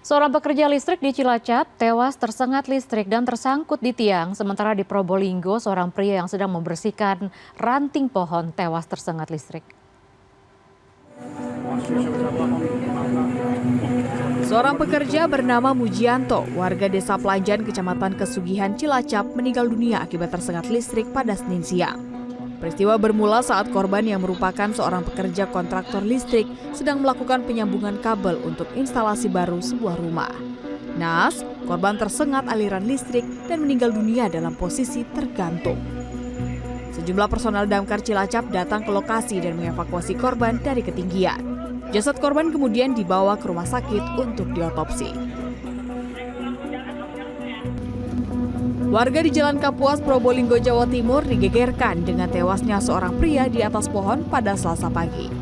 Seorang pekerja listrik di Cilacap tewas tersengat listrik dan tersangkut di tiang, sementara di Probolinggo seorang pria yang sedang membersihkan ranting pohon tewas tersengat listrik. Seorang pekerja bernama Mujianto, warga Desa Pelanjan, Kecamatan Kesugihan, Cilacap, meninggal dunia akibat tersengat listrik pada Senin siang. Peristiwa bermula saat korban yang merupakan seorang pekerja kontraktor listrik sedang melakukan penyambungan kabel untuk instalasi baru sebuah rumah. Naas, korban tersengat aliran listrik dan meninggal dunia dalam posisi tergantung. Sejumlah personel damkar Cilacap datang ke lokasi dan mengevakuasi korban dari ketinggian. Jasad korban kemudian dibawa ke rumah sakit untuk diotopsi. Warga di Jalan Kapuas, Probolinggo, Jawa Timur digegerkan dengan tewasnya seorang pria di atas pohon pada Selasa pagi.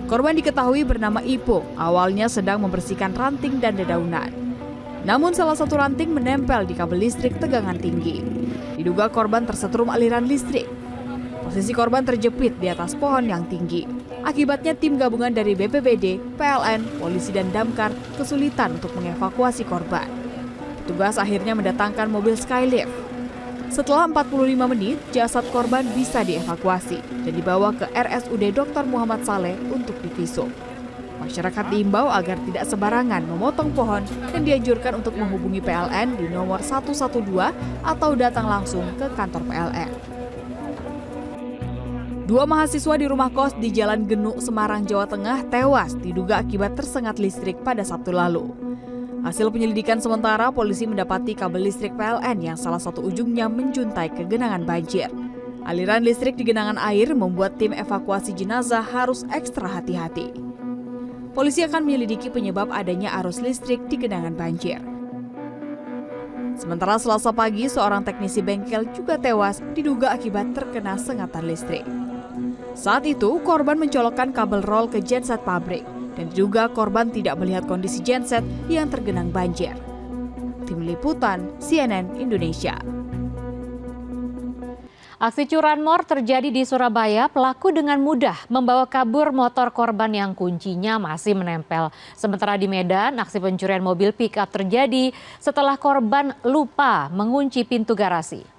Korban diketahui bernama Ipung, awalnya sedang membersihkan ranting dan dedaunan. Namun salah satu ranting menempel di kabel listrik tegangan tinggi. Diduga korban tersetrum aliran listrik. Posisi korban terjepit di atas pohon yang tinggi. Akibatnya tim gabungan dari BPBD, PLN, polisi dan damkar kesulitan untuk mengevakuasi korban. Petugas akhirnya mendatangkan mobil Skylift. Setelah 45 menit, jasad korban bisa dievakuasi dan dibawa ke RSUD Dr. Muhammad Saleh untuk divisum. Masyarakat diimbau agar tidak sembarangan memotong pohon dan dianjurkan untuk menghubungi PLN di nomor 112 atau datang langsung ke kantor PLN. Dua mahasiswa di rumah kos di Jalan Genuk, Semarang, Jawa Tengah tewas diduga akibat tersengat listrik pada Sabtu lalu. Hasil penyelidikan sementara, polisi mendapati kabel listrik PLN yang salah satu ujungnya menjuntai ke genangan banjir. Aliran listrik di genangan air membuat tim evakuasi jenazah harus ekstra hati-hati. Polisi akan menyelidiki penyebab adanya arus listrik di genangan banjir. Sementara Selasa pagi, seorang teknisi bengkel juga tewas diduga akibat terkena sengatan listrik. Saat itu, korban mencolokkan kabel roll ke genset pabrik. Dan diduga korban tidak melihat kondisi genset yang tergenang banjir. Tim Liputan CNN Indonesia. Aksi curanmor terjadi di Surabaya. Pelaku dengan mudah membawa kabur motor korban yang kuncinya masih menempel. Sementara di Medan, aksi pencurian mobil pick-up terjadi setelah korban lupa mengunci pintu garasi.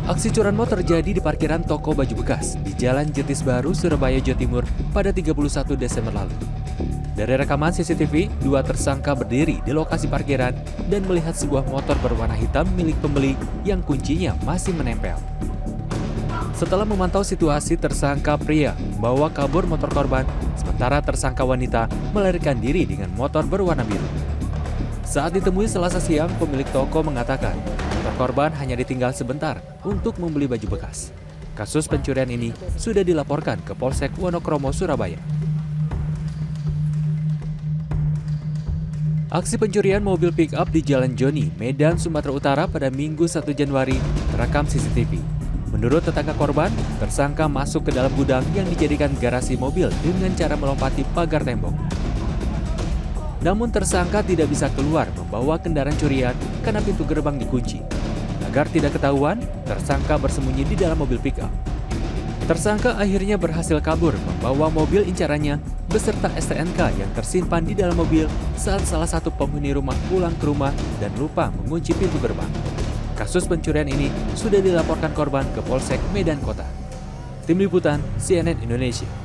Aksi curanmor terjadi di parkiran toko baju bekas di Jalan Jetis Baru, Surabaya, Jawa Timur pada 31 Desember lalu. Dari rekaman CCTV, dua tersangka berdiri di lokasi parkiran dan melihat sebuah motor berwarna hitam milik pembeli yang kuncinya masih menempel. Setelah memantau situasi, tersangka pria membawa kabur motor korban, sementara tersangka wanita melarikan diri dengan motor berwarna biru. Saat ditemui Selasa siang, pemilik toko mengatakan motor korban hanya ditinggal sebentar untuk membeli baju bekas. Kasus pencurian ini sudah dilaporkan ke Polsek Wonokromo, Surabaya. Aksi pencurian mobil pick-up di Jalan Joni, Medan, Sumatera Utara pada Minggu 1 Januari terekam CCTV. Menurut tetangga korban, tersangka masuk ke dalam gudang yang dijadikan garasi mobil dengan cara melompati pagar tembok. Namun tersangka tidak bisa keluar membawa kendaraan curian karena pintu gerbang dikunci. Agar tidak ketahuan, tersangka bersembunyi di dalam mobil pick-up. Tersangka akhirnya berhasil kabur membawa mobil incarannya beserta STNK yang tersimpan di dalam mobil saat salah satu penghuni rumah pulang ke rumah dan lupa mengunci pintu gerbang. Kasus pencurian ini sudah dilaporkan korban ke Polsek Medan Kota. Tim Liputan CNN Indonesia.